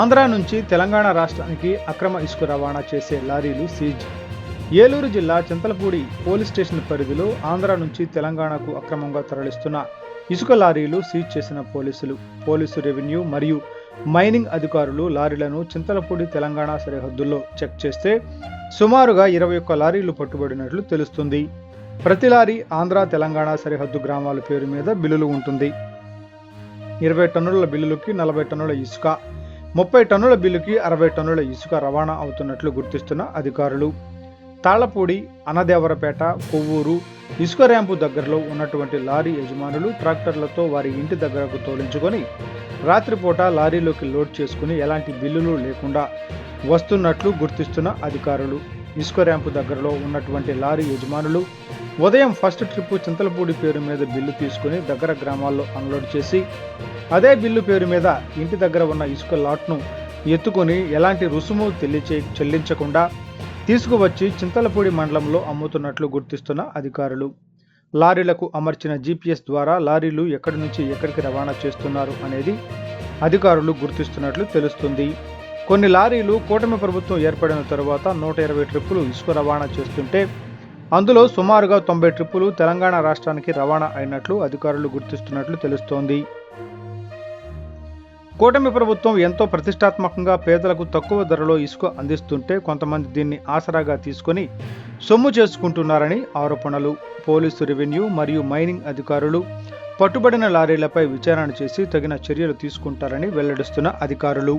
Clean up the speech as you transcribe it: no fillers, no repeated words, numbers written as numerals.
ఆంధ్ర నుంచి తెలంగాణ రాష్ట్రానికి అక్రమ ఇసుక రవాణా చేసే లారీలు సీజ్. ఏలూరు జిల్లా చింతలపూడి పోలీస్ స్టేషన్ పరిధిలో ఆంధ్ర నుంచి తెలంగాణకు అక్రమంగా తరలిస్తున్న ఇసుక లారీలు సీజ్ చేసిన పోలీసు రెవెన్యూ మరియు మైనింగ్ అధికారులు లారీలను చింతలపూడి తెలంగాణ సరిహద్దుల్లో చెక్ చేస్తే సుమారుగా 21 లారీలు పట్టుబడినట్లు తెలుస్తుంది. ప్రతి లారీ ఆంధ్ర తెలంగాణ సరిహద్దు గ్రామాల పేరు మీద బిల్లులు ఉంటుంది. 20 టన్నుల బిల్లులకి 40 టన్నుల ఇసుక, 30 టన్నుల బిల్లుకి 60 టన్నుల ఇసుక రవాణా అవుతున్నట్లు గుర్తిస్తున్న అధికారులు తాళ్లపూడి, అన్నదేవరపేట, కొవ్వూరు ఇసుక ర్యాంపు దగ్గరలో ఉన్నటువంటి లారీ యజమానులు ట్రాక్టర్లతో వారి ఇంటి దగ్గరకు తోలించుకొని రాత్రిపూట లారీలోకి లోడ్ చేసుకుని ఎలాంటి బిల్లులు లేకుండా వస్తున్నట్లు గుర్తిస్తున్న అధికారులు ఇసుక ర్యాంపు దగ్గరలో ఉన్నటువంటి లారీ యజమానులు ఉదయం ఫస్ట్ ట్రిప్ చింతలపూడి పేరు మీద బిల్లు తీసుకుని దగ్గర గ్రామాల్లో అన్లోడ్ చేసి అదే బిల్లు పేరు మీద ఇంటి దగ్గర ఉన్న ఇసుక లాట్ను ఎత్తుకొని ఎలాంటి రుసుము చెల్లించకుండా తీసుకువచ్చి చింతలపూడి మండలంలో అమ్ముతున్నట్లు గుర్తిస్తున్న అధికారులు లారీలకు అమర్చిన GPS ద్వారా లారీలు ఎక్కడి నుంచి ఎక్కడికి రవాణా చేస్తున్నారు అనేది అధికారులు గుర్తిస్తున్నట్లు తెలుస్తుంది. కొన్ని లారీలు కూటమి ప్రభుత్వం ఏర్పడిన తరువాత 120 ట్రిప్పులు ఇసుక రవాణా చేస్తుంటే అందులో సుమారుగా 90 ట్రిప్పులు తెలంగాణ రాష్ట్రానికి రవాణా అయినట్లు అధికారులు గుర్తిస్తున్నట్లు తెలుస్తోంది. కూటమి ప్రభుత్వం ఎంతో ప్రతిష్టాత్మకంగా పేదలకు తక్కువ ధరలో ఇసుక అందిస్తుంటే కొంతమంది దీన్ని ఆసరాగా తీసుకొని సొమ్ము చేసుకుంటున్నారని ఆరోపణలు. పోలీసు రెవెన్యూ మరియు మైనింగ్ అధికారులు పట్టుబడిన లారీలపై విచారణ చేసి తగిన చర్యలు తీసుకుంటారని వెల్లడిస్తున్న అధికారులు